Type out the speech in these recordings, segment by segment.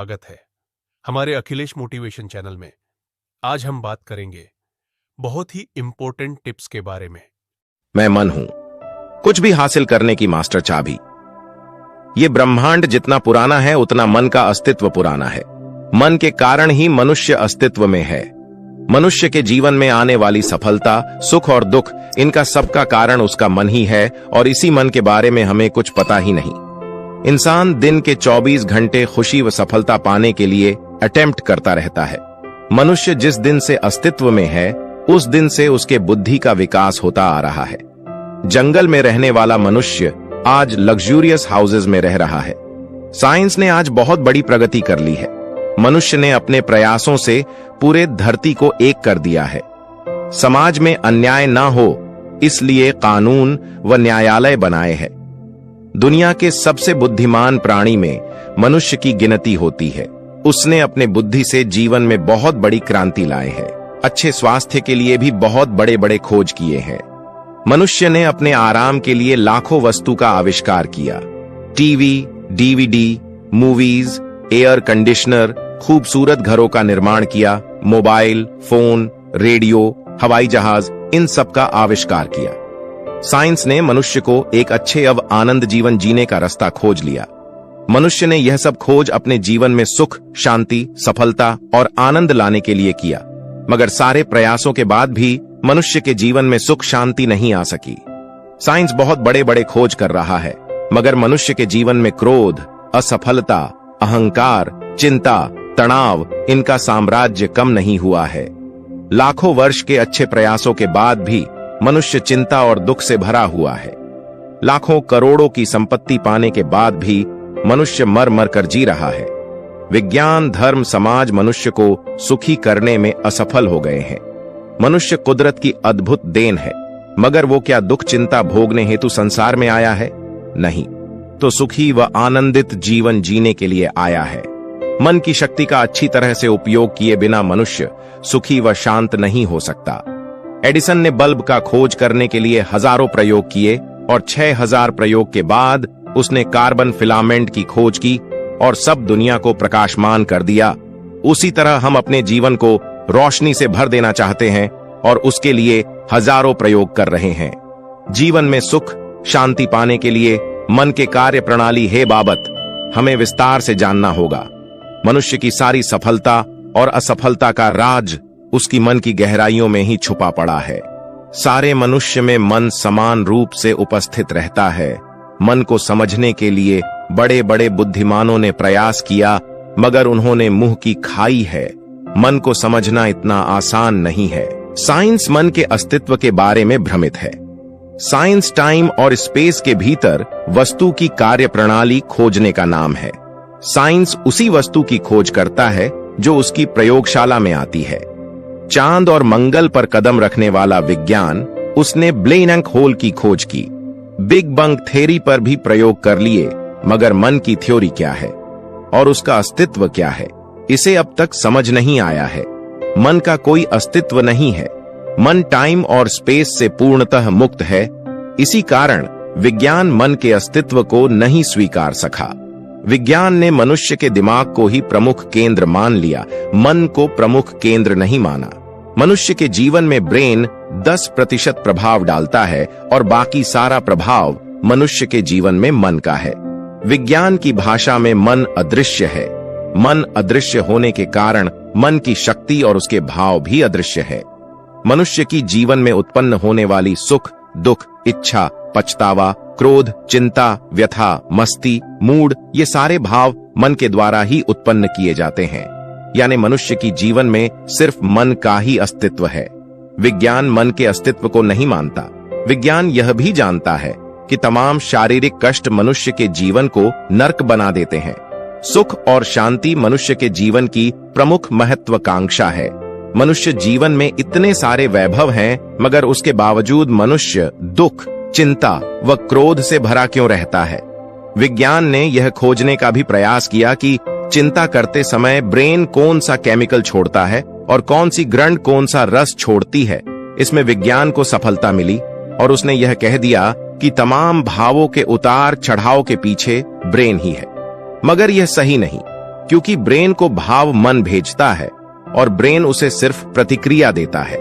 स्वागत है हमारे अखिलेश मोटिवेशन चैनल में। आज हम बात करेंगे बहुत ही इंपॉर्टेंट टिप्स के बारे में। मैं मन हूं, कुछ भी हासिल करने की मास्टर चाबी। ये ब्रह्मांड जितना पुराना है उतना मन का अस्तित्व पुराना है। मन के कारण ही मनुष्य अस्तित्व में है। मनुष्य के जीवन में आने वाली सफलता, सुख और दुख, इनका सबका कारण उसका मन ही है और इसी मन के बारे में हमें कुछ पता ही नहीं। इंसान दिन के 24 घंटे खुशी व सफलता पाने के लिए अटेम्प्ट करता रहता है। मनुष्य जिस दिन से अस्तित्व में है उस दिन से उसके बुद्धि का विकास होता आ रहा है। जंगल में रहने वाला मनुष्य आज लग्जूरियस हाउसेज में रह रहा है। साइंस ने आज बहुत बड़ी प्रगति कर ली है। मनुष्य ने अपने प्रयासों से पूरे धरती को एक कर दिया है। समाज में अन्याय ना हो इसलिए कानून व न्यायालय बनाए हैं। दुनिया के सबसे बुद्धिमान प्राणी में मनुष्य की गिनती होती है। उसने अपने बुद्धि से जीवन में बहुत बड़ी क्रांति लाए है। अच्छे स्वास्थ्य के लिए भी बहुत बड़े बड़े खोज किए हैं। मनुष्य ने अपने आराम के लिए लाखों वस्तु का आविष्कार किया। TV, DVD, movies, air conditioner, खूबसूरत घरों का निर्माण किया। मोबाइल फोन, रेडियो, हवाई जहाज, इन सब का आविष्कार किया। साइंस ने मनुष्य को एक अच्छे अब आनंद जीवन जीने का रास्ता खोज लिया। मनुष्य ने यह सब खोज अपने जीवन में सुख, शांति, सफलता और आनंद लाने के लिए किया। मगर सारे प्रयासों के बाद भी मनुष्य के जीवन में सुख शांति नहीं आ सकी। साइंस बहुत बड़े बड़े खोज कर रहा है, मगर मनुष्य के जीवन में क्रोध, असफलता, अहंकार, चिंता, तनाव, इनका साम्राज्य कम नहीं हुआ है। लाखों वर्ष के अच्छे प्रयासों के बाद भी मनुष्य चिंता और दुख से भरा हुआ है। लाखों करोड़ों की संपत्ति पाने के बाद भी मनुष्य मर मर कर जी रहा है। विज्ञान, धर्म, समाज मनुष्य को सुखी करने में असफल हो गए हैं। मनुष्य कुदरत की अद्भुत देन है, मगर वो क्या दुख चिंता भोगने हेतु संसार में आया है? नहीं, तो सुखी व आनंदित जीवन जीने के लिए आया है। मन की शक्ति का अच्छी तरह से उपयोग किए बिना मनुष्य सुखी व शांत नहीं हो सकता। एडिसन ने बल्ब का खोज करने के लिए हजारों प्रयोग किए और 6000 प्रयोग के बाद उसने कार्बन फिलामेंट की खोज की और सब दुनिया को प्रकाशमान कर दिया। उसी तरह हम अपने जीवन को रोशनी से भर देना चाहते हैं और उसके लिए हजारों प्रयोग कर रहे हैं। जीवन में सुख शांति पाने के लिए मन के कार्य प्रणाली है बाबत हमें विस्तार से जानना होगा। मनुष्य की सारी सफलता और असफलता का राज उसकी मन की गहराइयों में ही छुपा पड़ा है। सारे मनुष्य में मन समान रूप से उपस्थित रहता है। मन को समझने के लिए बड़े बड़े बुद्धिमानों ने प्रयास किया, मगर उन्होंने मुंह की खाई है। मन को समझना इतना आसान नहीं है। साइंस मन के अस्तित्व के बारे में भ्रमित है। साइंस टाइम और स्पेस के भीतर वस्तु की कार्य प्रणाली खोजने का नाम है। साइंस उसी वस्तु की खोज करता है जो उसकी प्रयोगशाला में आती है। चांद और मंगल पर कदम रखने वाला विज्ञान, उसने ब्लैक होल की खोज की। बिग बंग थ्योरी पर भी प्रयोग कर लिए, मगर मन की थ्योरी क्या है और उसका अस्तित्व क्या है, इसे अब तक समझ नहीं आया है। मन का कोई अस्तित्व नहीं है। मन टाइम और स्पेस से पूर्णतः मुक्त है। इसी कारण विज्ञान मन के अस्तित्व को नहीं स्वीकार सका। विज्ञान ने मनुष्य के दिमाग को ही प्रमुख केंद्र मान लिया, मन को प्रमुख केंद्र नहीं माना। मनुष्य के जीवन में ब्रेन 10% प्रभाव डालता है और बाकी सारा प्रभाव मनुष्य के जीवन में मन का है। विज्ञान की भाषा में मन अदृश्य है। मन अदृश्य होने के कारण मन की शक्ति और उसके भाव भी अदृश्य है। मनुष्य की जीवन में उत्पन्न होने वाली सुख, दुख, इच्छा, पछतावा, क्रोध, चिंता, व्यथा, मस्ती, मूड, ये सारे भाव मन के द्वारा ही उत्पन्न किए जाते हैं। यानी मनुष्य की जीवन में सिर्फ मन का ही अस्तित्व है। विज्ञान मन के अस्तित्व को नहीं मानता। विज्ञान यह भी जानता है कि तमाम शारीरिक कष्ट मनुष्य के जीवन को नर्क बना देते हैं। सुख और शांति मनुष्य के जीवन की प्रमुख महत्वाकांक्षा है। मनुष्य जीवन में इतने सारे वैभव हैं, मगर उसके बावजूद मनुष्य दुख, चिंता व क्रोध से भरा क्यों रहता है? विज्ञान ने यह खोजने का भी प्रयास किया कि चिंता करते समय ब्रेन कौन सा केमिकल छोड़ता है और कौन सी ग्रंथ कौन सा रस छोड़ती है। इसमें विज्ञान को सफलता मिली और उसने यह कह दिया कि तमाम भावों के उतार चढ़ाव के पीछे ब्रेन ही है। मगर यह सही नहीं, क्योंकि ब्रेन को भाव मन भेजता है और ब्रेन उसे सिर्फ प्रतिक्रिया देता है।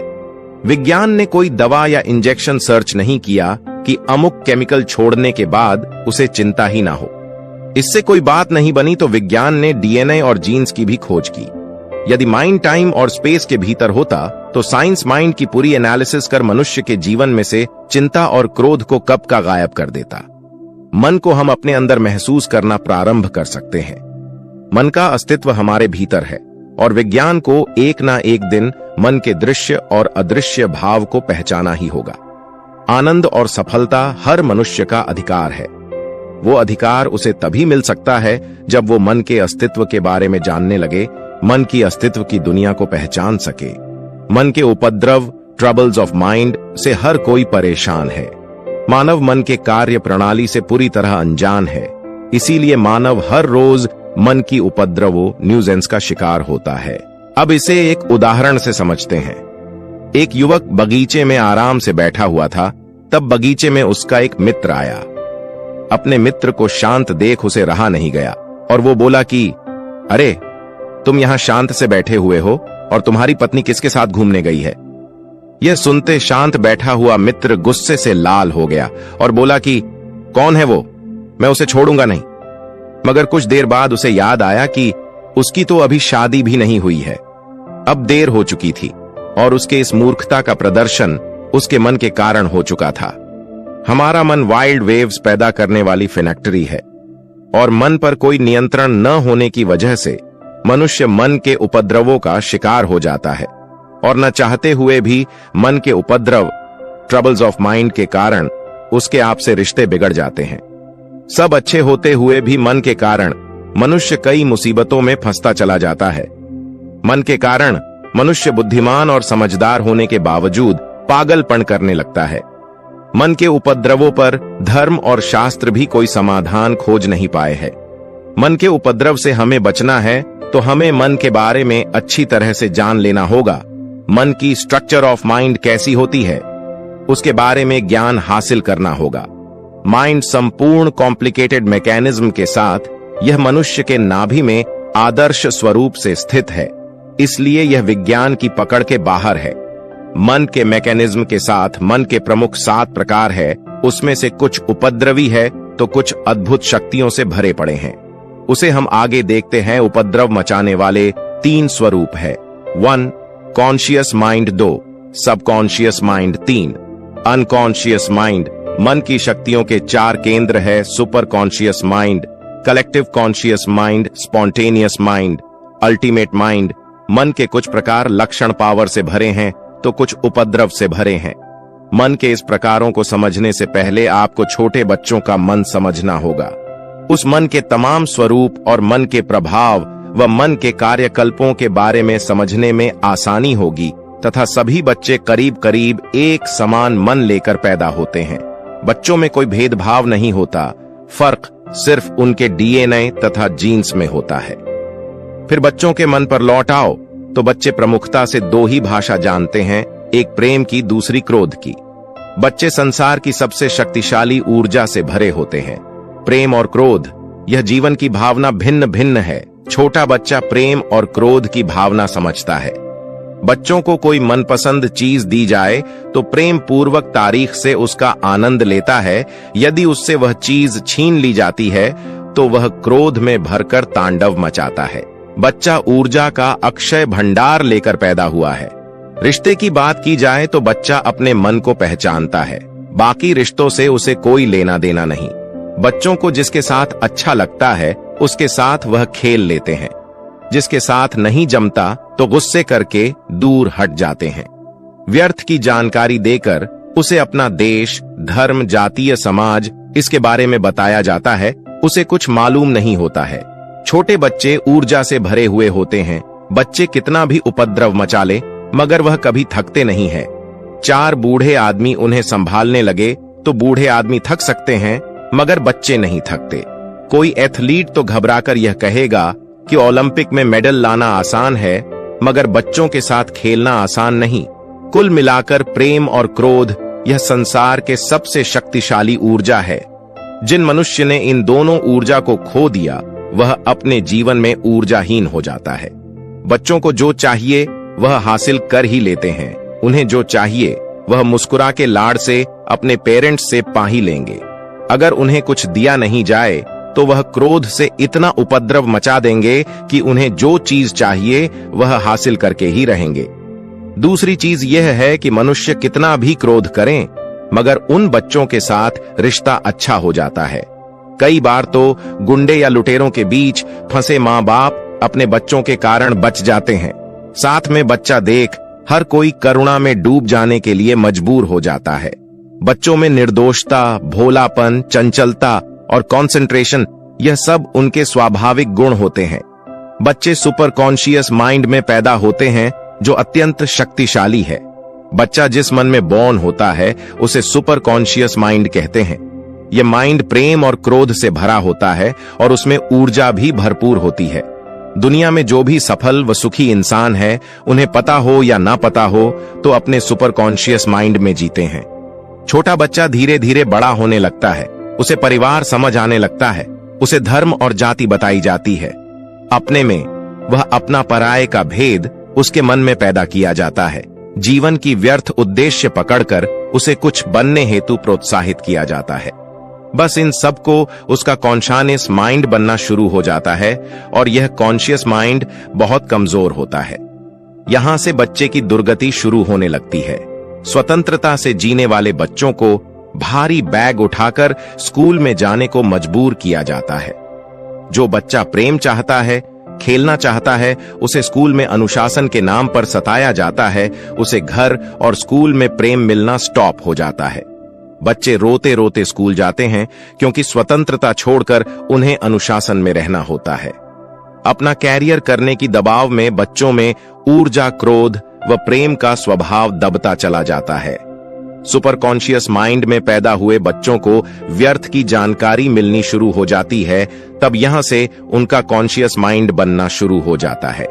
विज्ञान ने कोई दवा या इंजेक्शन सर्च नहीं किया कि अमुक केमिकल छोड़ने के बाद उसे चिंता ही ना हो। इससे कोई बात नहीं बनी तो विज्ञान ने डीएनए और जीन्स की भी खोज की। यदि माइंड टाइम और स्पेस के भीतर होता तो साइंस माइंड की पूरी एनालिसिस कर मनुष्य के जीवन में से चिंता और क्रोध को कब का गायब कर देता। मन को हम अपने अंदर महसूस करना प्रारंभ कर सकते हैं। मन का अस्तित्व हमारे भीतर है और विज्ञान को एक ना एक दिन मन के दृश्य और अदृश्य भाव को पहचाना ही होगा। आनंद और सफलता हर मनुष्य का अधिकार है। वो अधिकार उसे तभी मिल सकता है जब वो मन के अस्तित्व के बारे में जानने लगे, मन की अस्तित्व की दुनिया को पहचान सके। मन के उपद्रव, ट्रबल्स ऑफ माइंड से हर कोई परेशान है। मानव मन के कार्य प्रणाली से पूरी तरह अनजान है। इसीलिए मानव हर रोज मन की उपद्रवों, न्यूजेंस का शिकार होता है। अब इसे एक उदाहरण से समझते हैं। एक युवक बगीचे में आराम से बैठा हुआ था। तब बगीचे में उसका एक मित्र आया। अपने मित्र को शांत देख उसे रहा नहीं गया और वो बोला कि अरे, तुम यहां शांत से बैठे हुए हो और तुम्हारी पत्नी किसके साथ घूमने गई है? यह सुनते शांत बैठा हुआ मित्र गुस्से से लाल हो गया और बोला कि कौन है वो? मैं उसे छोड़ूंगा नहीं। मगर कुछ देर बाद उसे याद आया कि उसकी तो अभी शादी भी नहीं हुई है। अब देर हो चुकी थी और उसके इस मूर्खता का प्रदर्शन उसके मन के कारण हो चुका था। हमारा मन वाइल्ड वेव्स पैदा करने वाली फिनेक्टरी है और मन पर कोई नियंत्रण न होने की वजह से मनुष्य मन के उपद्रवों का शिकार हो जाता है और न चाहते हुए भी मन के उपद्रव, ट्रबल्स ऑफ माइंड के कारण उसके आपसे रिश्ते बिगड़ जाते हैं। सब अच्छे होते हुए भी मन के कारण मनुष्य कई मुसीबतों में फंसता चला जाता है। मन के कारण मनुष्य बुद्धिमान और समझदार होने के बावजूद पागलपन करने लगता है। मन के उपद्रवों पर धर्म और शास्त्र भी कोई समाधान खोज नहीं पाए हैं। मन के उपद्रव से हमें बचना है तो हमें मन के बारे में अच्छी तरह से जान लेना होगा। मन की स्ट्रक्चर ऑफ माइंड कैसी होती है, उसके बारे में ज्ञान हासिल करना होगा। माइंड संपूर्ण कॉम्प्लिकेटेड मैकेनिज्म के साथ यह मनुष्य के नाभि में आदर्श स्वरूप से स्थित है, इसलिए यह विज्ञान की पकड़ के बाहर है। मन के मैकेनिज्म के साथ मन के प्रमुख 7 प्रकार है। उसमें से कुछ उपद्रवी है तो कुछ अद्भुत शक्तियों से भरे पड़े हैं। उसे हम आगे देखते हैं। उपद्रव मचाने वाले 3 स्वरूप है। 1 conscious mind, 2 subconscious mind, 3 unconscious mind. मन की शक्तियों के 4 केंद्र है। Super conscious mind, collective conscious mind, spontaneous mind, ultimate mind. मन के कुछ प्रकार लक्षण पावर से भरे हैं तो कुछ उपद्रव से भरे हैं। मन के इस प्रकारों को समझने से पहले आपको छोटे बच्चों का मन समझना होगा। उस मन के तमाम स्वरूप और मन के प्रभाव व मन के कार्यकल्पों के बारे में समझने में आसानी होगी तथा सभी बच्चे करीब करीब एक समान मन लेकर पैदा होते हैं। बच्चों में कोई भेदभाव नहीं होता, फर्क सिर्फ उनके डीएनए तथा जीन्स में होता है। फिर बच्चों के मन पर लौट आओ तो बच्चे प्रमुखता से 2 ही भाषा जानते हैं, एक प्रेम की, दूसरी क्रोध की। बच्चे संसार की सबसे शक्तिशाली ऊर्जा से भरे होते हैं, प्रेम और क्रोध। यह जीवन की भावना भिन्न भिन्न है। छोटा बच्चा प्रेम और क्रोध की भावना समझता है। बच्चों को कोई मनपसंद चीज दी जाए तो प्रेम पूर्वक तारीख से उसका आनंद लेता है। यदि उससे वह चीज छीन ली जाती है तो वह क्रोध में भरकर तांडव मचाता है। बच्चा ऊर्जा का अक्षय भंडार लेकर पैदा हुआ है। रिश्ते की बात की जाए तो बच्चा अपने मन को पहचानता है, बाकी रिश्तों से उसे कोई लेना देना नहीं। बच्चों को जिसके साथ अच्छा लगता है उसके साथ वह खेल लेते हैं, जिसके साथ नहीं जमता तो गुस्से करके दूर हट जाते हैं। व्यर्थ की जानकारी देकर उसे अपना देश, धर्म, जातीय समाज इसके बारे में बताया जाता है, उसे कुछ मालूम नहीं होता है। छोटे बच्चे ऊर्जा से भरे हुए होते हैं। बच्चे कितना भी उपद्रव मचा ले मगर वह कभी थकते नहीं है। 4 बूढ़े आदमी उन्हें संभालने लगे तो बूढ़े आदमी थक सकते हैं मगर बच्चे नहीं थकते। कोई एथलीट तो घबराकर यह कहेगा कि ओलंपिक में मेडल लाना आसान है मगर बच्चों के साथ खेलना आसान नहीं। कुल मिलाकर प्रेम और क्रोध यह संसार के सबसे शक्तिशाली ऊर्जा है। जिन मनुष्य ने इन दोनों ऊर्जा को खो दिया वह अपने जीवन में ऊर्जाहीन हो जाता है। बच्चों को जो चाहिए वह हासिल कर ही लेते हैं। उन्हें जो चाहिए वह मुस्कुरा के लाड़ से अपने पेरेंट्स से पा ही लेंगे। अगर उन्हें कुछ दिया नहीं जाए तो वह क्रोध से इतना उपद्रव मचा देंगे कि उन्हें जो चीज चाहिए वह हासिल करके ही रहेंगे। दूसरी चीज यह है कि मनुष्य कितना भी क्रोध करें मगर उन बच्चों के साथ रिश्ता अच्छा हो जाता है। कई बार तो गुंडे या लुटेरों के बीच फंसे माँ बाप अपने बच्चों के कारण बच जाते हैं। साथ में बच्चा देख हर कोई करुणा में डूब जाने के लिए मजबूर हो जाता है। बच्चों में निर्दोषता, भोलापन, चंचलता और कंसंट्रेशन, यह सब उनके स्वाभाविक गुण होते हैं। बच्चे सुपर कॉन्शियस माइंड में पैदा होते हैं जो अत्यंत शक्तिशाली है। बच्चा जिस मन में बॉर्न होता है उसे सुपर कॉन्शियस माइंड कहते हैं। यह माइंड प्रेम और क्रोध से भरा होता है और उसमें ऊर्जा भी भरपूर होती है। दुनिया में जो भी सफल व सुखी इंसान है, उन्हें पता हो या ना पता हो, तो अपने सुपर कॉन्शियस माइंड में जीते हैं। छोटा बच्चा धीरे धीरे बड़ा होने लगता है। उसे परिवार समझ आने लगता है। उसे धर्म और जाति बताई जाती है। अपने में वह अपना पराये का भेद उसके मन में पैदा किया जाता है। जीवन की व्यर्थ उद्देश्य पकड़कर उसे कुछ बनने हेतु प्रोत्साहित किया जाता है। बस इन सब को उसका कॉन्शियस माइंड बनना शुरू हो जाता है और यह कॉन्शियस माइंड बहुत कमजोर होता है। यहां से बच्चे की दुर्गति शुरू होने लगती है। स्वतंत्रता से जीने वाले बच्चों को भारी बैग उठाकर स्कूल में जाने को मजबूर किया जाता है। जो बच्चा प्रेम चाहता है, खेलना चाहता है, उसे स्कूल में अनुशासन के नाम पर सताया जाता है। उसे घर और स्कूल में प्रेम मिलना स्टॉप हो जाता है। बच्चे रोते रोते स्कूल जाते हैं क्योंकि स्वतंत्रता छोड़कर उन्हें अनुशासन में रहना होता है। अपना कैरियर करने की दबाव में बच्चों में ऊर्जा, क्रोध व प्रेम का स्वभाव दबता चला जाता है। सुपर कॉन्शियस माइंड में पैदा हुए बच्चों को व्यर्थ की जानकारी मिलनी शुरू हो जाती है। तब यहां से उनका कॉन्शियस माइंड बनना शुरू हो जाता है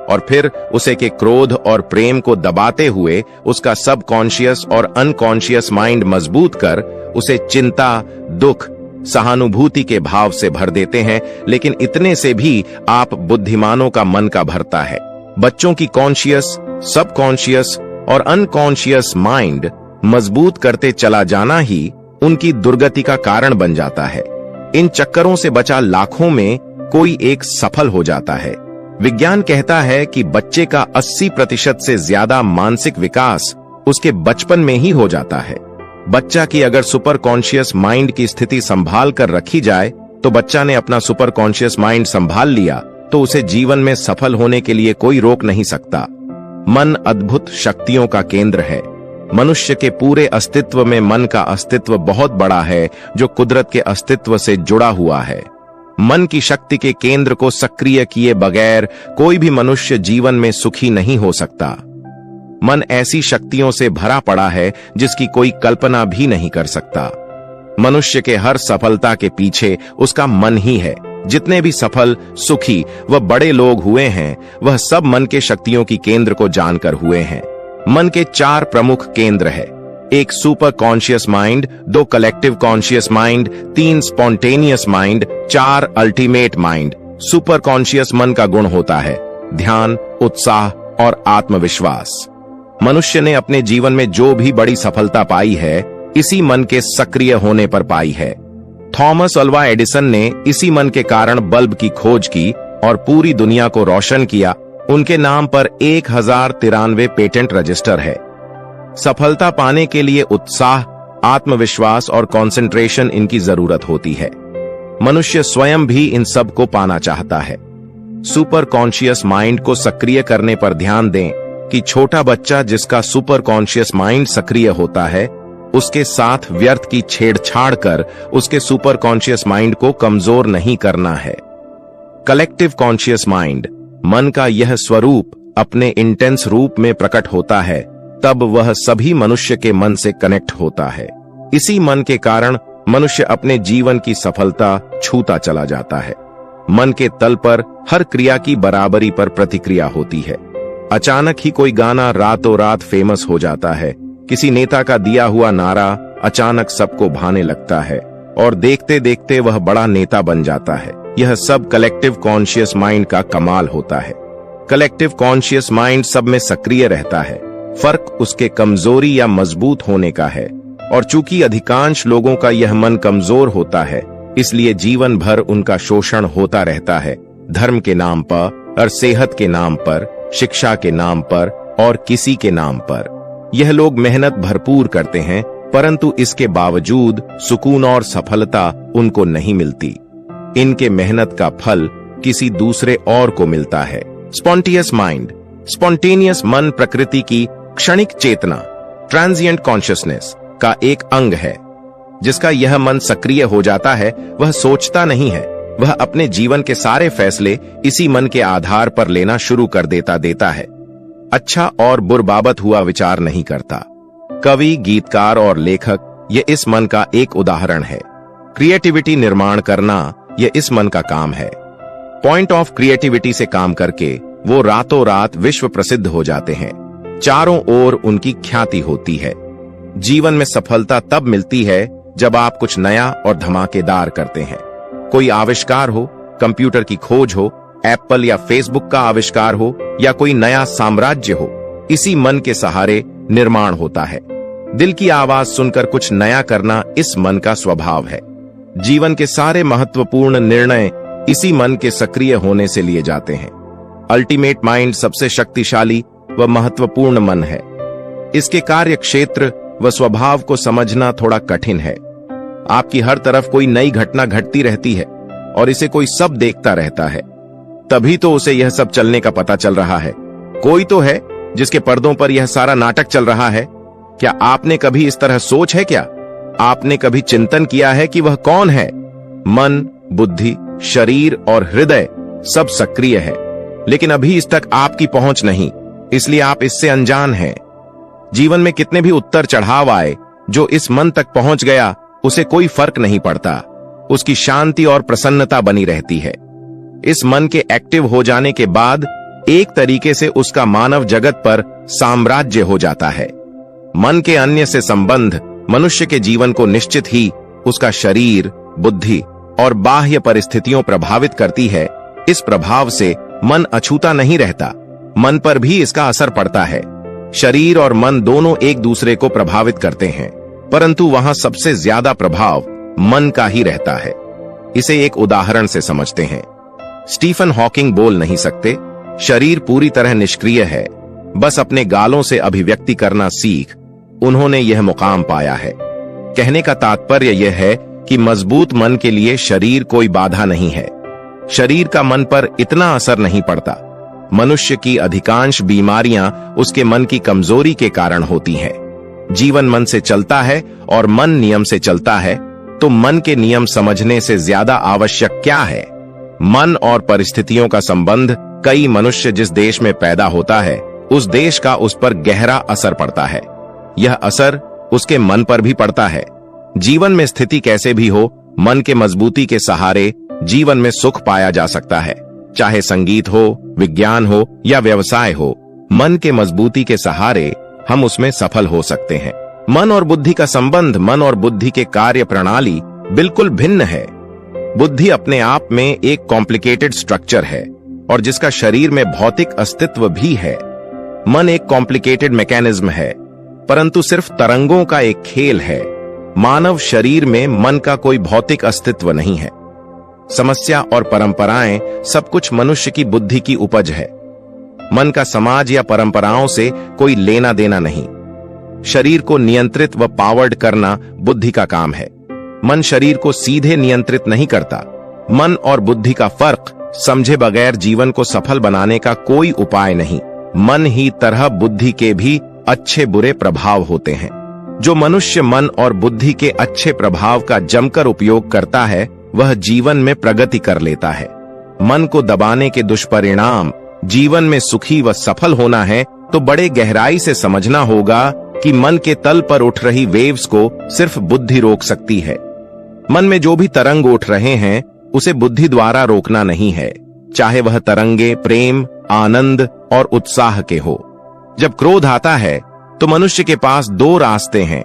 और फिर उसे के क्रोध और प्रेम को दबाते हुए उसका सब कॉन्शियस और अनकॉन्शियस माइंड मजबूत कर उसे चिंता, दुख, सहानुभूति के भाव से भर देते हैं। लेकिन इतने से भी आप बुद्धिमानों का मन का भरता है। बच्चों की कॉन्शियस, सब कॉन्शियस और अनकॉन्शियस माइंड मजबूत करते चला जाना ही उनकी दुर्गति का कारण बन जाता है। इन चक्करों से बचा लाखों में कोई एक सफल हो जाता है। विज्ञान कहता है कि बच्चे का 80% से ज्यादा मानसिक विकास उसके बचपन में ही हो जाता है। बच्चा की अगर सुपर कॉन्शियस माइंड की स्थिति संभाल कर रखी जाए तो बच्चा ने अपना सुपर कॉन्शियस माइंड संभाल लिया तो उसे जीवन में सफल होने के लिए कोई रोक नहीं सकता। मन अद्भुत शक्तियों का केंद्र है। मनुष्य के पूरे अस्तित्व में मन का अस्तित्व बहुत बड़ा है जो कुदरत के अस्तित्व से जुड़ा हुआ है। मन की शक्ति के केंद्र को सक्रिय किए बगैर कोई भी मनुष्य जीवन में सुखी नहीं हो सकता। मन ऐसी शक्तियों से भरा पड़ा है जिसकी कोई कल्पना भी नहीं कर सकता। मनुष्य के हर सफलता के पीछे उसका मन ही है। जितने भी सफल, सुखी व बड़े लोग हुए हैं वह सब मन के शक्तियों की केंद्र को जानकर हुए हैं। मन के 4 प्रमुख केंद्र है। 1 super conscious mind, 2 collective conscious mind, 3 spontaneous mind, 4 ultimate mind. Super conscious मन का गुण होता है ध्यान, उत्साह और आत्मविश्वास। मनुष्य ने अपने जीवन में जो भी बड़ी सफलता पाई है इसी मन के सक्रिय होने पर पाई है। थॉमस अल्वा एडिसन ने इसी मन के कारण बल्ब की खोज की और पूरी दुनिया को रोशन किया। उनके नाम पर 1093 पेटेंट रजिस्टर है। सफलता पाने के लिए उत्साह, आत्मविश्वास और कंसंट्रेशन इनकी जरूरत होती है। मनुष्य स्वयं भी इन सब को पाना चाहता है। सुपर कॉन्शियस माइंड को सक्रिय करने पर ध्यान दें कि छोटा बच्चा जिसका सुपर कॉन्शियस माइंड सक्रिय होता है उसके साथ व्यर्थ की छेड़छाड़ कर उसके सुपर कॉन्शियस माइंड को कमजोर नहीं करना है। कलेक्टिव कॉन्शियस माइंड, मन का यह स्वरूप अपने इंटेंस रूप में प्रकट होता है तब वह सभी मनुष्य के मन से कनेक्ट होता है। इसी मन के कारण मनुष्य अपने जीवन की सफलता छूता चला जाता है। मन के तल पर हर क्रिया की बराबरी पर प्रतिक्रिया होती है। अचानक ही कोई गाना रातों रात फेमस हो जाता है। किसी नेता का दिया हुआ नारा अचानक सबको भाने लगता है और देखते देखते वह बड़ा नेता बन जाता है। यह सब कलेक्टिव कॉन्शियस माइंड का कमाल होता है। कलेक्टिव कॉन्शियस माइंड सब में सक्रिय रहता है, फर्क उसके कमजोरी या मजबूत होने का है। और चूंकि अधिकांश लोगों का यह मन कमजोर होता है, इसलिए जीवन भर उनका शोषण होता रहता है, धर्म के नाम पर और सेहत के नाम पर, शिक्षा के नाम पर और किसी के नाम पर। यह लोग मेहनत भरपूर करते हैं, परंतु इसके बावजूद सुकून और सफलता उनको नहीं मिलती। इनके मेहनत का फल किसी दूसरे और को मिलता है। स्पॉन्टेनियस माइंड, स्पॉन्टेनियस मन प्रकृति की क्षणिक चेतना, ट्रांजिएंट कॉन्शियसनेस का एक अंग है। जिसका यह मन सक्रिय हो जाता है, वह सोचता नहीं है, वह अपने जीवन के सारे फैसले इसी मन के आधार पर लेना शुरू कर देता है। अच्छा और बुरबाबत हुआ विचार नहीं करता। कवि, गीतकार और लेखक ये इस मन का एक उदाहरण है। क्रिएटिविटी निर्माण करना यह इस मन का काम है। पॉइंट ऑफ क्रिएटिविटी से काम करके वो रातों रात विश्व प्रसिद्ध हो जाते हैं, चारों ओर उनकी ख्याति होती है। जीवन में सफलता तब मिलती है जब आप कुछ नया और धमाकेदार करते हैं। कोई आविष्कार हो, कंप्यूटर की खोज हो, एप्पल या फेसबुक का आविष्कार हो या कोई नया साम्राज्य हो, इसी मन के सहारे निर्माण होता है। दिल की आवाज सुनकर कुछ नया करना इस मन का स्वभाव है। जीवन के सारे महत्वपूर्ण निर्णय इसी मन के सक्रिय होने से लिए जाते हैं। अल्टीमेट माइंड सबसे शक्तिशाली व महत्वपूर्ण मन है। इसके कार्य क्षेत्र व स्वभाव को समझना थोड़ा कठिन है। आपकी हर तरफ कोई नई घटना घटती रहती है और इसे कोई सब देखता रहता है, तभी तो उसे यह सब चलने का पता चल रहा है। कोई तो है जिसके पर्दों पर यह सारा नाटक चल रहा है। क्या आपने कभी इस तरह सोच है क्या? आपने कभी चिंतन किया है कि वह कौन है? मन, बुद्धि, शरीर और हृदय सब सक्रिय है, लेकिन अभी इस तक आपकी पहुंच नहीं, इसलिए आप इससे अनजान हैं। जीवन में कितने भी उतर चढ़ाव आए, जो इस मन तक पहुंच गया उसे कोई फर्क नहीं पड़ता। उसकी शांति और प्रसन्नता बनी रहती है। इस मन के एक्टिव हो जाने के बाद एक तरीके से उसका मानव जगत पर साम्राज्य हो जाता है। मन के अन्य से संबंध मनुष्य के जीवन को निश्चित ही उसका शरीर, बुद्धि और बाह्य परिस्थितियों प्रभावित करती है। इस प्रभाव से मन अछूता नहीं रहता, मन पर भी इसका असर पड़ता है। शरीर और मन दोनों एक दूसरे को प्रभावित करते हैं, परंतु वहां सबसे ज्यादा प्रभाव मन का ही रहता है। इसे एक उदाहरण से समझते हैं। स्टीफन हॉकिंग बोल नहीं सकते, शरीर पूरी तरह निष्क्रिय है, बस अपने गालों से अभिव्यक्ति करना सीख उन्होंने यह मुकाम पाया है। कहने का तात्पर्य यह है कि मजबूत मन के लिए शरीर कोई बाधा नहीं है। शरीर का मन पर इतना असर नहीं पड़ता। मनुष्य की अधिकांश बीमारियां उसके मन की कमजोरी के कारण होती हैं। जीवन मन से चलता है और मन नियम से चलता है, तो मन के नियम समझने से ज्यादा आवश्यक क्या है? मन और परिस्थितियों का संबंध। कई मनुष्य जिस देश में पैदा होता है, उस देश का उस पर गहरा असर पड़ता है। यह असर उसके मन पर भी पड़ता है। जीवन में स्थिति कैसे भी हो, मन के मजबूती के सहारे जीवन में सुख पाया जा सकता है। चाहे संगीत हो, विज्ञान हो या व्यवसाय हो, मन के मजबूती के सहारे हम उसमें सफल हो सकते हैं। मन और बुद्धि का संबंध, मन और बुद्धि के कार्य प्रणाली बिल्कुल भिन्न है। बुद्धि अपने आप में एक कॉम्प्लिकेटेड स्ट्रक्चर है और जिसका शरीर में भौतिक अस्तित्व भी है। मन एक कॉम्प्लिकेटेड मैकेनिज्म है, परंतु सिर्फ तरंगों का एक खेल है। मानव शरीर में मन का कोई भौतिक अस्तित्व नहीं है। समस्या और परंपराएं सब कुछ मनुष्य की बुद्धि की उपज है। मन का समाज या परंपराओं से कोई लेना देना नहीं। शरीर को नियंत्रित व पावर्ड करना बुद्धि का काम है। मन शरीर को सीधे नियंत्रित नहीं करता। मन और बुद्धि का फर्क समझे बगैर जीवन को सफल बनाने का कोई उपाय नहीं। मन ही तरह बुद्धि के भी अच्छे बुरे प्रभाव होते हैं। जो मनुष्य मन और बुद्धि के अच्छे प्रभाव का जमकर उपयोग करता है, वह जीवन में प्रगति कर लेता है। मन को दबाने के दुष्परिणाम जीवन में सुखी व सफल होना है, तो बड़े गहराई से समझना होगा कि मन के तल पर उठ रही वेव्स को सिर्फ बुद्धि रोक सकती है। मन में जो भी तरंग उठ रहे हैं, उसे बुद्धि द्वारा रोकना नहीं है, चाहे वह तरंगे प्रेम, आनंद और उत्साह के हो। जब क्रोध आता है, तो मनुष्य के पास दो रास्ते हैं,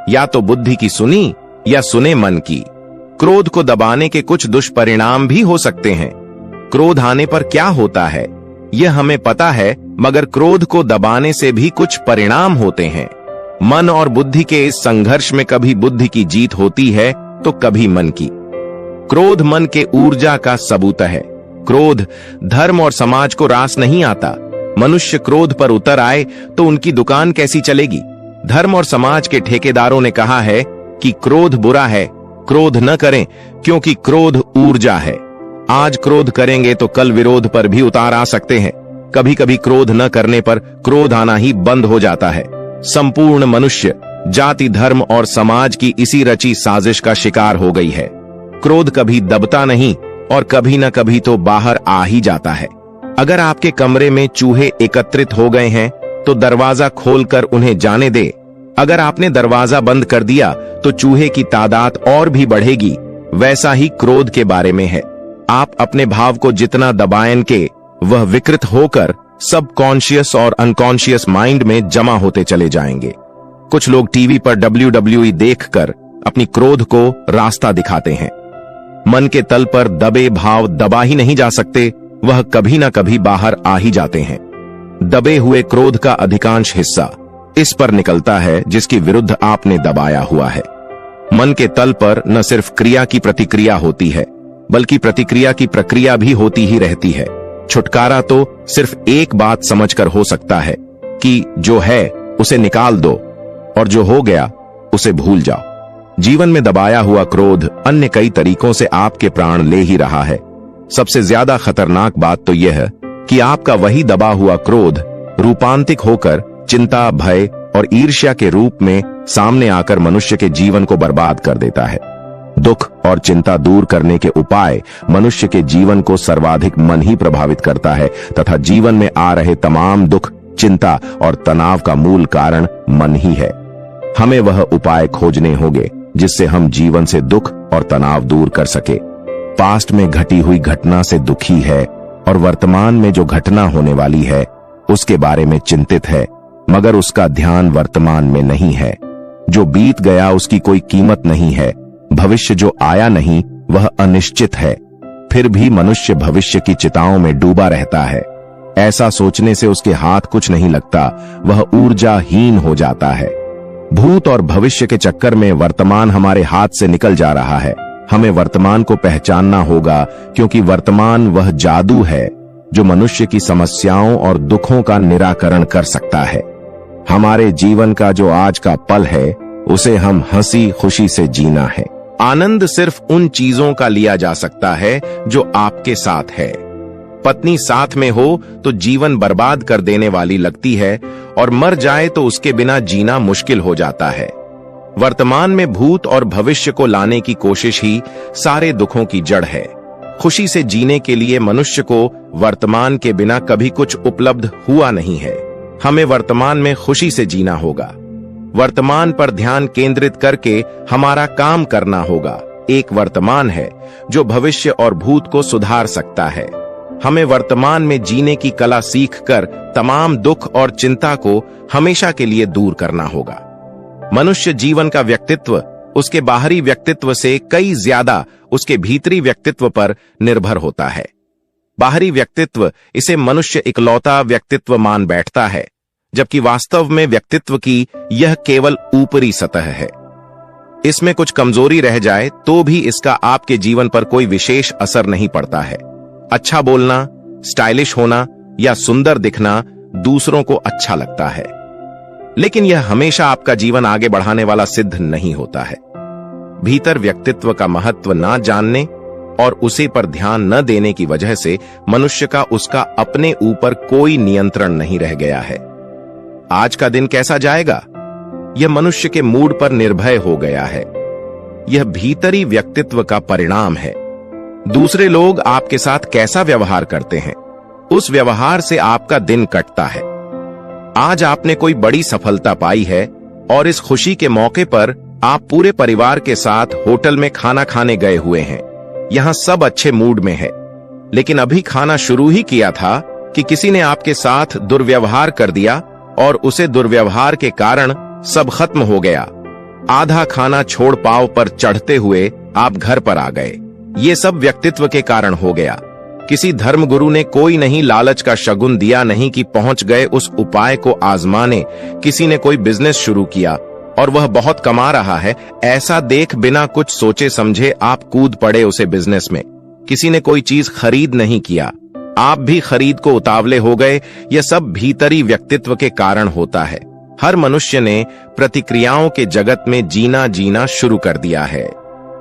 या तो बुद्धि की सुनी या सुने मन की। क्रोध को दबाने के कुछ दुष्परिणाम भी हो सकते हैं। क्रोध आने पर क्या होता है यह हमें पता है, मगर क्रोध को दबाने से भी कुछ परिणाम होते हैं। मन और बुद्धि के इस संघर्ष में कभी बुद्धि की जीत होती है तो कभी मन की। क्रोध मन के ऊर्जा का सबूत है। क्रोध धर्म और समाज को रास नहीं आता। मनुष्य क्रोध पर उतर आए तो उनकी दुकान कैसी चलेगी। धर्म और समाज के ठेकेदारों ने कहा है कि क्रोध बुरा है, क्रोध न करें क्योंकि क्रोध ऊर्जा है। आज क्रोध करेंगे तो कल विरोध पर भी उतार आ सकते हैं। कभी कभी क्रोध न करने पर क्रोध आना ही बंद हो जाता है। संपूर्ण मनुष्य जाति, धर्म और समाज की इसी रची साजिश का शिकार हो गई है। क्रोध कभी दबता नहीं और कभी न कभी तो बाहर आ ही जाता है। अगर आपके कमरे में चूहे एकत्रित हो गए हैं तो दरवाजा खोलकर उन्हें जाने दे। अगर आपने दरवाजा बंद कर दिया तो चूहे की तादाद और भी बढ़ेगी। वैसा ही क्रोध के बारे में है। आप अपने भाव को जितना दबाएंगे वह विकृत होकर सबकॉन्शियस और अनकॉन्शियस माइंड में जमा होते चले जाएंगे। कुछ लोग टीवी पर WWE देखकर अपनी क्रोध को रास्ता दिखाते हैं। मन के तल पर दबे भाव दबा ही नहीं जा सकते, वह कभी ना कभी बाहर आ ही जाते हैं। दबे हुए क्रोध का अधिकांश हिस्सा इस पर निकलता है जिसके विरुद्ध आपने दबाया हुआ है। मन के तल पर न सिर्फ क्रिया की प्रतिक्रिया होती है, बल्कि प्रतिक्रिया की प्रक्रिया भी होती ही रहती है। छुटकारा तो सिर्फ एक बात समझकर हो सकता है कि जो है उसे निकाल दो और जो हो गया उसे भूल जाओ। जीवन में दबाया हुआ क्रोध अन्य कई तरीकों से आपके प्राण ले ही रहा है। सबसे ज्यादा खतरनाक बात तो यह है कि आपका वही दबा हुआ क्रोध रूपांतरित होकर चिंता, भय और ईर्ष्या के रूप में सामने आकर मनुष्य के जीवन को बर्बाद कर देता है। दुख और चिंता दूर करने के उपाय मनुष्य के जीवन को सर्वाधिक मन ही प्रभावित करता है तथा जीवन में आ रहे तमाम दुख, चिंता और तनाव का मूल कारण मन ही है। हमें वह उपाय खोजने होंगे जिससे हम जीवन से दुख और तनाव दूर कर सके। पास्ट में घटी हुई घटना से दुखी है और वर्तमान में जो घटना होने वाली है उसके बारे में चिंतित है, मगर उसका ध्यान वर्तमान में नहीं है। जो बीत गया उसकी कोई कीमत नहीं है। भविष्य जो आया नहीं वह अनिश्चित है। फिर भी मनुष्य भविष्य की चिताओं में डूबा रहता है। ऐसा सोचने से उसके हाथ कुछ नहीं लगता, वह ऊर्जाहीन हो जाता है। भूत और भविष्य के चक्कर में वर्तमान हमारे हाथ से निकल जा रहा है। हमें वर्तमान को पहचानना होगा क्योंकि वर्तमान वह जादू है जो मनुष्य की समस्याओं और दुखों का निराकरण कर सकता है। हमारे जीवन का जो आज का पल है उसे हम हंसी खुशी से जीना है। आनंद सिर्फ उन चीजों का लिया जा सकता है जो आपके साथ है। पत्नी साथ में हो तो जीवन बर्बाद कर देने वाली लगती है और मर जाए तो उसके बिना जीना मुश्किल हो जाता है। वर्तमान में भूत और भविष्य को लाने की कोशिश ही सारे दुखों की जड़ है। खुशी से जीने के लिए मनुष्य को वर्तमान के बिना कभी कुछ उपलब्ध हुआ नहीं है। हमें वर्तमान में खुशी से जीना होगा। वर्तमान पर ध्यान केंद्रित करके हमारा काम करना होगा। एक वर्तमान है जो भविष्य और भूत को सुधार सकता है। हमें वर्तमान में जीने की कला सीखकर तमाम दुख और चिंता को हमेशा के लिए दूर करना होगा। मनुष्य जीवन का व्यक्तित्व उसके बाहरी व्यक्तित्व से कई ज्यादा उसके भीतरी व्यक्तित्व पर निर्भर होता है। बाहरी व्यक्तित्व इसे मनुष्य इकलौता व्यक्तित्व मान बैठता है, जबकि वास्तव में व्यक्तित्व की यह केवल ऊपरी सतह है। इसमें कुछ कमजोरी रह जाए तो भी इसका आपके जीवन पर कोई विशेष असर नहीं पड़ता है। अच्छा बोलना, स्टाइलिश होना या सुंदर दिखना दूसरों को अच्छा लगता है, लेकिन यह हमेशा आपका जीवन आगे बढ़ाने वाला सिद्ध नहीं होता है। भीतर व्यक्तित्व का महत्व ना जानने और उसे पर ध्यान न देने की वजह से मनुष्य का उसका अपने ऊपर कोई नियंत्रण नहीं रह गया है। आज का दिन कैसा जाएगा यह मनुष्य के मूड पर निर्भर हो गया है। यह भीतरी व्यक्तित्व का परिणाम है। दूसरे लोग आपके साथ कैसा व्यवहार करते हैं, उस व्यवहार से आपका दिन कटता है। आज आपने कोई बड़ी सफलता पाई है और इस खुशी के मौके पर आप पूरे परिवार के साथ होटल में खाना खाने गए हुए हैं। यहां सब अच्छे मूड में है, लेकिन अभी खाना शुरू ही किया था कि किसी ने आपके साथ दुर्व्यवहार कर दिया और उसे दुर्व्यवहार के कारण सब खत्म हो गया। आधा खाना छोड़ पाव पर चढ़ते हुए आप घर पर आ गए। ये सब व्यक्तित्व के कारण हो गया। किसी धर्मगुरु ने कोई नहीं लालच का शगुन दिया, नहीं कि पहुंच गए उस उपाय को आजमाने। किसी ने कोई बिजनेस शुरू किया और वह बहुत कमा रहा है, ऐसा देख बिना कुछ सोचे समझे आप कूद पड़े उसे बिजनेस में। किसी ने कोई चीज खरीद नहीं किया, आप भी खरीद को उतावले हो गए। यह सब भीतरी व्यक्तित्व के कारण होता है। हर मनुष्य ने प्रतिक्रियाओं के जगत में जीना शुरू कर दिया है।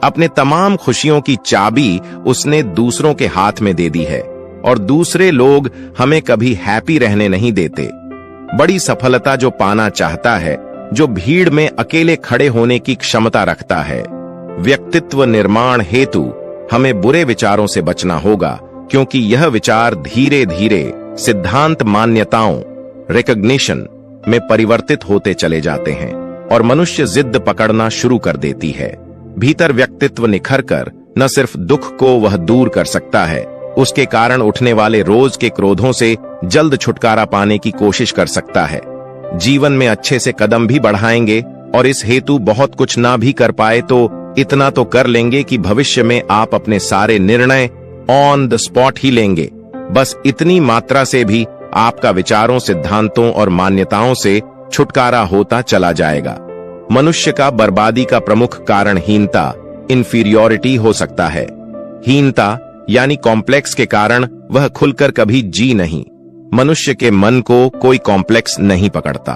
अपने तमाम खुशियों की चाबी उसने दूसरों के हाथ में दे दी है और दूसरे लोग हमें कभी हैप्पी रहने नहीं देते। बड़ी सफलता जो पाना चाहता है, जो भीड़ में अकेले खड़े होने की क्षमता रखता है। व्यक्तित्व निर्माण हेतु हमें बुरे विचारों से बचना होगा, क्योंकि यह विचार धीरे धीरे सिद्धांत मान्यताओं रिकॉग्निशन में परिवर्तित होते चले जाते हैं और मनुष्य जिद पकड़ना शुरू कर देती है। भीतर व्यक्तित्व निखर कर न सिर्फ दुख को वह दूर कर सकता है, उसके कारण उठने वाले रोज के क्रोधों से जल्द छुटकारा पाने की कोशिश कर सकता है। जीवन में अच्छे से कदम भी बढ़ाएंगे और इस हेतु बहुत कुछ ना भी कर पाए तो इतना तो कर लेंगे कि भविष्य में आप अपने सारे निर्णय ऑन द स्पॉट ही लेंगे। बस इतनी मात्रा से भी आपका विचारों, सिद्धांतों और मान्यताओं से छुटकारा होता चला जाएगा। मनुष्य का बर्बादी का प्रमुख कारण हीनता, इंफीरियोरिटी हो सकता है। हीनता यानी कॉम्प्लेक्स के कारण वह खुलकर कभी जी नहीं। मनुष्य के मन को कोई कॉम्प्लेक्स नहीं पकड़ता।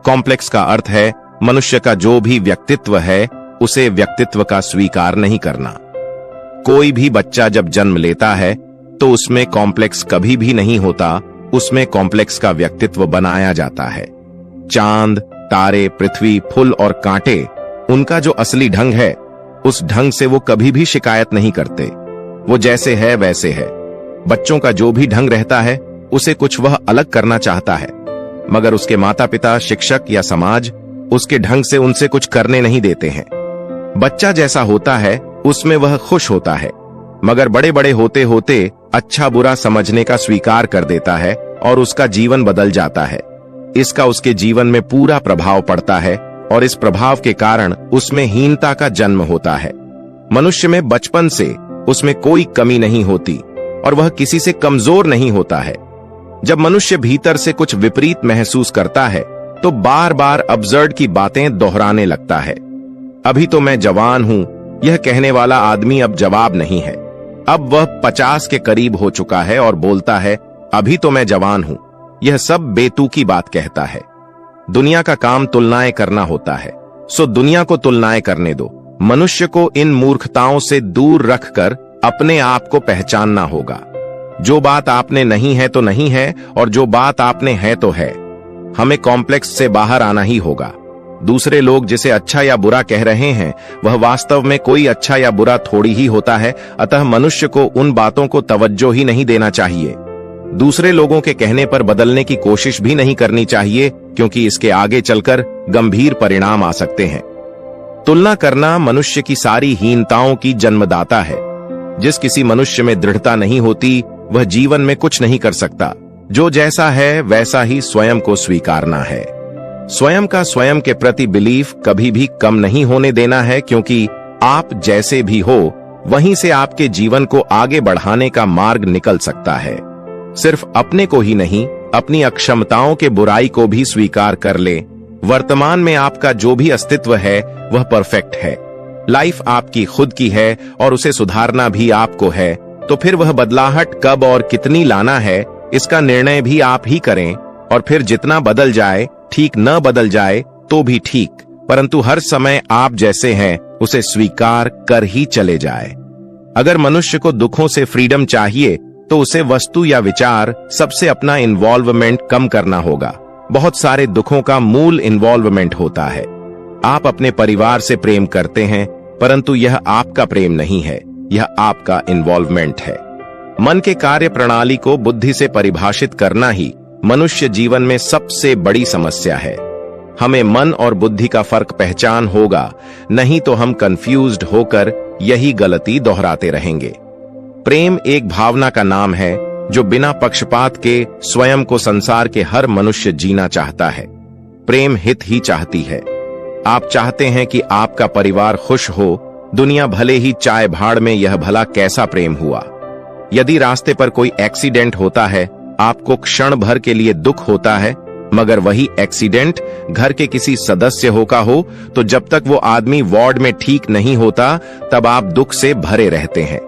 कॉम्प्लेक्स का अर्थ है मनुष्य का जो भी व्यक्तित्व है उसे व्यक्तित्व का स्वीकार नहीं करना। कोई भी बच्चा जब जन्म लेता है तो उसमें कॉम्प्लेक्स कभी भी नहीं होता, उसमें कॉम्प्लेक्स का व्यक्तित्व बनाया जाता है। चांद, तारे, पृथ्वी, फूल और कांटे उनका जो असली ढंग है, उस ढंग से वो कभी भी शिकायत नहीं करते। वो जैसे है वैसे है। बच्चों का जो भी ढंग रहता है उसे कुछ वह अलग करना चाहता है, मगर उसके माता पिता, शिक्षक या समाज उसके ढंग से उनसे कुछ करने नहीं देते हैं। बच्चा जैसा होता है उसमें वह खुश होता है, मगर बड़े बड़े होते होते अच्छा बुरा समझने का स्वीकार कर देता है और उसका जीवन बदल जाता है। इसका उसके जीवन में पूरा प्रभाव पड़ता है और इस प्रभाव के कारण उसमें हीनता का जन्म होता है। मनुष्य में बचपन से उसमें कोई कमी नहीं होती और वह किसी से कमजोर नहीं होता है। जब मनुष्य भीतर से कुछ विपरीत महसूस करता है तो बार बार अब्सर्ड की बातें दोहराने लगता है। अभी तो मैं जवान हूं, यह कहने वाला आदमी अब जवाब नहीं है। अब वह 50 के करीब हो चुका है और बोलता है अभी तो मैं जवान हूं। यह सब बेतुकी बात कहता है। दुनिया का काम तुलनाएं करना होता है, सो दुनिया को तुलनाएं करने दो। मनुष्य को इन मूर्खताओं से दूर रखकर अपने आप को पहचानना होगा। जो बात आपने नहीं है तो नहीं है और जो बात आपने है तो है। हमें कॉम्प्लेक्स से बाहर आना ही होगा। दूसरे लोग जिसे अच्छा या बुरा कह रहे हैं वह वास्तव में कोई अच्छा या बुरा थोड़ी ही होता है, अतः मनुष्य को उन बातों को तवज्जो ही नहीं देना चाहिए। दूसरे लोगों के कहने पर बदलने की कोशिश भी नहीं करनी चाहिए, क्योंकि इसके आगे चलकर गंभीर परिणाम आ सकते हैं। तुलना करना मनुष्य की सारी हीनताओं की जन्मदाता है। जिस किसी मनुष्य में दृढ़ता नहीं होती वह जीवन में कुछ नहीं कर सकता। जो जैसा है वैसा ही स्वयं को स्वीकारना है। स्वयं का स्वयं के प्रति बिलीफ कभी भी कम नहीं होने देना है, क्योंकि आप जैसे भी हो वहीं से आपके जीवन को आगे बढ़ाने का मार्ग निकल सकता है। सिर्फ अपने को ही नहीं, अपनी अक्षमताओं के बुराई को भी स्वीकार कर ले। वर्तमान में आपका जो भी अस्तित्व है वह परफेक्ट है। लाइफ आपकी खुद की है और उसे सुधारना भी आपको है। तो फिर वह बदलाहट कब और कितनी लाना है इसका निर्णय भी आप ही करें। और फिर जितना बदल जाए, ठीक न बदल जाए तो भी ठीक, परंतु हर समय आप जैसे हैं उसे स्वीकार कर ही चले जाए। अगर मनुष्य को दुखों से फ्रीडम चाहिए तो उसे वस्तु या विचार सबसे अपना इन्वॉल्वमेंट कम करना होगा। बहुत सारे दुखों का मूल इन्वॉल्वमेंट होता है। आप अपने परिवार से प्रेम करते हैं, परंतु यह आपका प्रेम नहीं है, यह आपका इन्वॉल्वमेंट है। मन के कार्य प्रणाली को बुद्धि से परिभाषित करना ही मनुष्य जीवन में सबसे बड़ी समस्या है। हमें मन और बुद्धि का फर्क पहचान होगा, नहीं तो हम कंफ्यूज्ड होकर यही गलती दोहराते रहेंगे। प्रेम एक भावना का नाम है जो बिना पक्षपात के स्वयं को संसार के हर मनुष्य जीना चाहता है। प्रेम हित ही चाहती है। आप चाहते हैं कि आपका परिवार खुश हो, दुनिया भले ही चाय भाड़ में, यह भला कैसा प्रेम हुआ। यदि रास्ते पर कोई एक्सीडेंट होता है, आपको क्षण भर के लिए दुख होता है, मगर वही एक्सीडेंट घर के किसी सदस्य का हो तो जब तक वो आदमी वार्ड में ठीक नहीं होता तब आप दुख से भरे रहते हैं।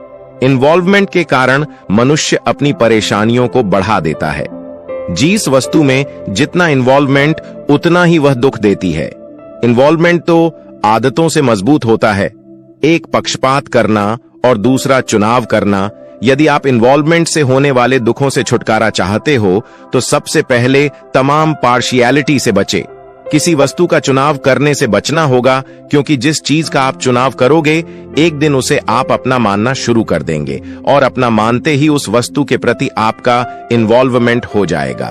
इन्वॉल्वमेंट के कारण मनुष्य अपनी परेशानियों को बढ़ा देता है। जिस वस्तु में जितना इन्वॉल्वमेंट उतना ही वह दुख देती है। इन्वॉल्वमेंट तो आदतों से मजबूत होता है, एक पक्षपात करना और दूसरा चुनाव करना। यदि आप इन्वॉल्वमेंट से होने वाले दुखों से छुटकारा चाहते हो तो सबसे पहले तमाम पार्शियलिटी से बचे। किसी वस्तु का चुनाव करने से बचना होगा, क्योंकि जिस चीज का आप चुनाव करोगे एक दिन उसे आप अपना मानना शुरू कर देंगे और अपना मानते ही उस वस्तु के प्रति आपका इन्वॉल्वमेंट हो जाएगा।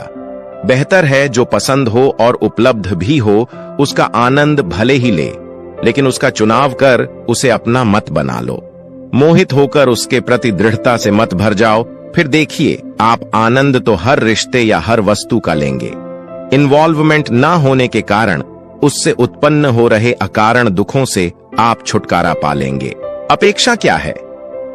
बेहतर है जो पसंद हो और उपलब्ध भी हो उसका आनंद भले ही ले, लेकिन उसका चुनाव कर उसे अपना मत बना लो। मोहित होकर उसके प्रति दृढ़ता से मत भर जाओ, फिर देखिए आप आनंद तो हर रिश्ते या हर वस्तु का लेंगे। इन्वॉल्वमेंट ना होने के कारण उससे उत्पन्न हो रहे अकारण दुखों से आप छुटकारा पा लेंगे। अपेक्षा क्या है?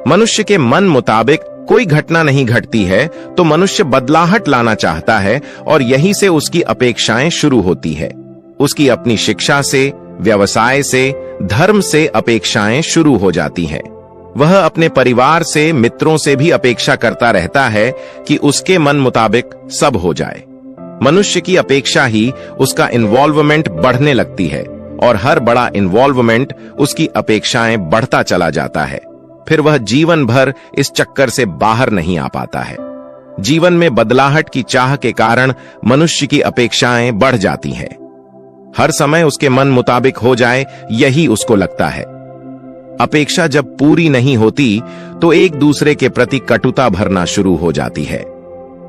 मनुष्य के मन मुताबिक कोई घटना नहीं घटती है तो मनुष्य बदलाहट लाना चाहता है और यहीं से उसकी अपेक्षाएं शुरू होती है। उसकी अपनी शिक्षा से, व्यवसाय से, धर्म से अपेक्षाएं शुरू हो जाती हैं। वह अपने परिवार से, मित्रों से भी अपेक्षा करता रहता है कि उसके मन मुताबिक सब हो जाए। मनुष्य की अपेक्षा ही उसका इन्वॉल्वमेंट बढ़ने लगती है और हर बड़ा इन्वॉल्वमेंट उसकी अपेक्षाएं बढ़ता चला जाता है। फिर वह जीवन भर इस चक्कर से बाहर नहीं आ पाता है। जीवन में बदलाहट की चाह के कारण मनुष्य की अपेक्षाएं बढ़ जाती हैं। हर समय उसके मन मुताबिक हो जाए यही उसको लगता है। अपेक्षा जब पूरी नहीं होती तो एक दूसरे के प्रति कटुता भरना शुरू हो जाती है।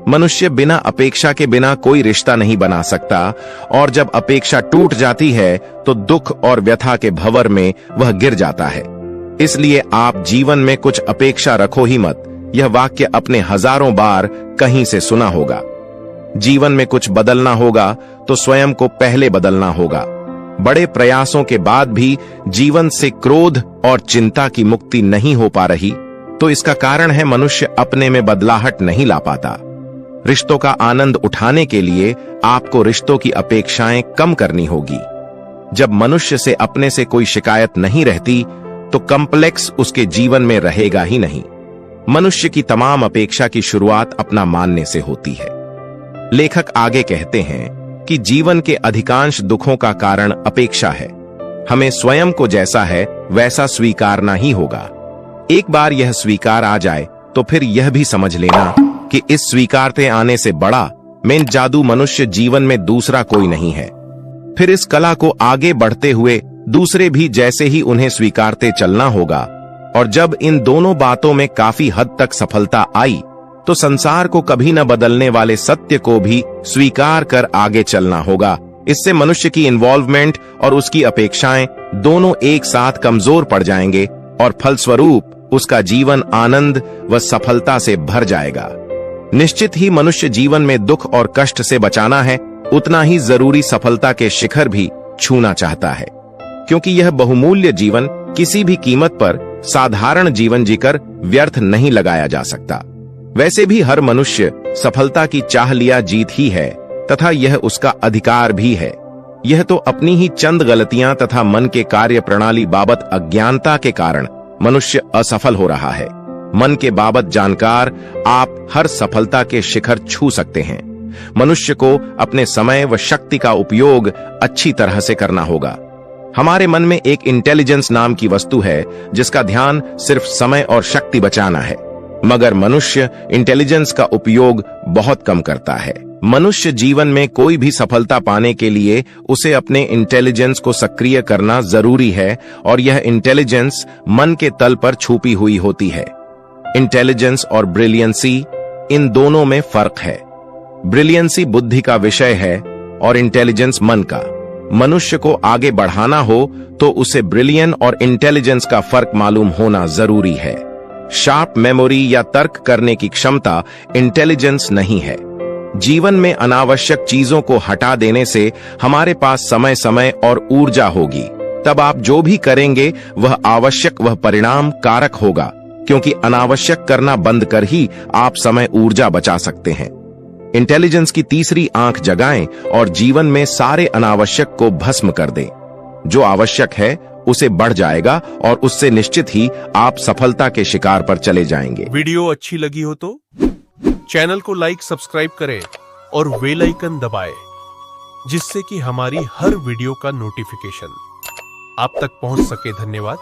मनुष्य बिना अपेक्षा के बिना कोई रिश्ता नहीं बना सकता और जब अपेक्षा टूट जाती है तो दुख और व्यथा के भंवर में वह गिर जाता है। इसलिए आप जीवन में कुछ अपेक्षा रखो ही मत। यह वाक्य अपने हजारों बार कहीं से सुना होगा। जीवन में कुछ बदलना होगा तो स्वयं को पहले बदलना होगा। बड़े प्रयासों के बाद भी जीवन से क्रोध और चिंता की मुक्ति नहीं हो पा रही तो इसका कारण है मनुष्य अपने में बदलाहट नहीं ला पाता। रिश्तों का आनंद उठाने के लिए आपको रिश्तों की अपेक्षाएं कम करनी होगी। जब मनुष्य से अपने से कोई शिकायत नहीं रहती तो कॉम्प्लेक्स उसके जीवन में रहेगा ही नहीं। मनुष्य की तमाम अपेक्षा की शुरुआत अपना मानने से होती है। लेखक आगे कहते हैं कि जीवन के अधिकांश दुखों का कारण अपेक्षा है। हमें स्वयं को जैसा है वैसा स्वीकारना ही होगा। एक बार यह स्वीकार आ जाए तो फिर यह भी समझ लेना कि इस स्वीकारते आने से बड़ा मेन जादू मनुष्य जीवन में दूसरा कोई नहीं है। फिर इस कला को आगे बढ़ते हुए दूसरे भी जैसे ही उन्हें स्वीकारते चलना होगा और जब इन दोनों बातों में काफी हद तक सफलता आई तो संसार को कभी न बदलने वाले सत्य को भी स्वीकार कर आगे चलना होगा। इससे मनुष्य की इन्वॉल्वमेंट और उसकी अपेक्षाएं दोनों एक साथ कमजोर पड़ जाएंगे और फलस्वरूप उसका जीवन आनंद व सफलता से भर जाएगा। निश्चित ही मनुष्य जीवन में दुख और कष्ट से बचाना है, उतना ही जरूरी सफलता के शिखर भी छूना चाहता है, क्योंकि यह बहुमूल्य जीवन किसी भी कीमत पर साधारण जीवन जीकर व्यर्थ नहीं लगाया जा सकता। वैसे भी हर मनुष्य सफलता की चाह लिया जीत ही है तथा यह उसका अधिकार भी है। यह तो अपनी ही चंद गलतियां तथा मन के कार्य प्रणाली बाबत अज्ञानता के कारण मनुष्य असफल हो रहा है। मन के बाबत जानकार आप हर सफलता के शिखर छू सकते हैं। मनुष्य को अपने समय व शक्ति का उपयोग अच्छी तरह से करना होगा। हमारे मन में एक इंटेलिजेंस नाम की वस्तु है जिसका ध्यान सिर्फ समय और शक्ति बचाना है, मगर मनुष्य इंटेलिजेंस का उपयोग बहुत कम करता है। मनुष्य जीवन में कोई भी सफलता पाने के लिए उसे अपने इंटेलिजेंस को सक्रिय करना जरूरी है और यह इंटेलिजेंस मन के तल पर छुपी हुई होती है। इंटेलिजेंस और ब्रिलियंसी, इन दोनों में फर्क है। ब्रिलियंसी बुद्धि का विषय है और इंटेलिजेंस मन का। मनुष्य को आगे बढ़ाना हो तो उसे ब्रिलियन और इंटेलिजेंस का फर्क मालूम होना जरूरी है। शार्प मेमोरी या तर्क करने की क्षमता इंटेलिजेंस नहीं है। जीवन में अनावश्यक चीजों को हटा देने से हमारे पास समय समय और ऊर्जा होगी। तब आप जो भी करेंगे वह आवश्यक, वह परिणाम कारक होगा, क्योंकि अनावश्यक करना बंद कर ही आप समय ऊर्जा बचा सकते हैं। इंटेलिजेंस की तीसरी आंख जगाएं और जीवन में सारे अनावश्यक को भस्म कर दें। जो आवश्यक है उसे बढ़ जाएगा और उससे निश्चित ही आप सफलता के शिकार पर चले जाएंगे। वीडियो अच्छी लगी हो तो चैनल को लाइक, सब्सक्राइब करें और बेल आइकन दबाएं, जिससे कि हमारी हर वीडियो का नोटिफिकेशन आप तक पहुंच सके। धन्यवाद।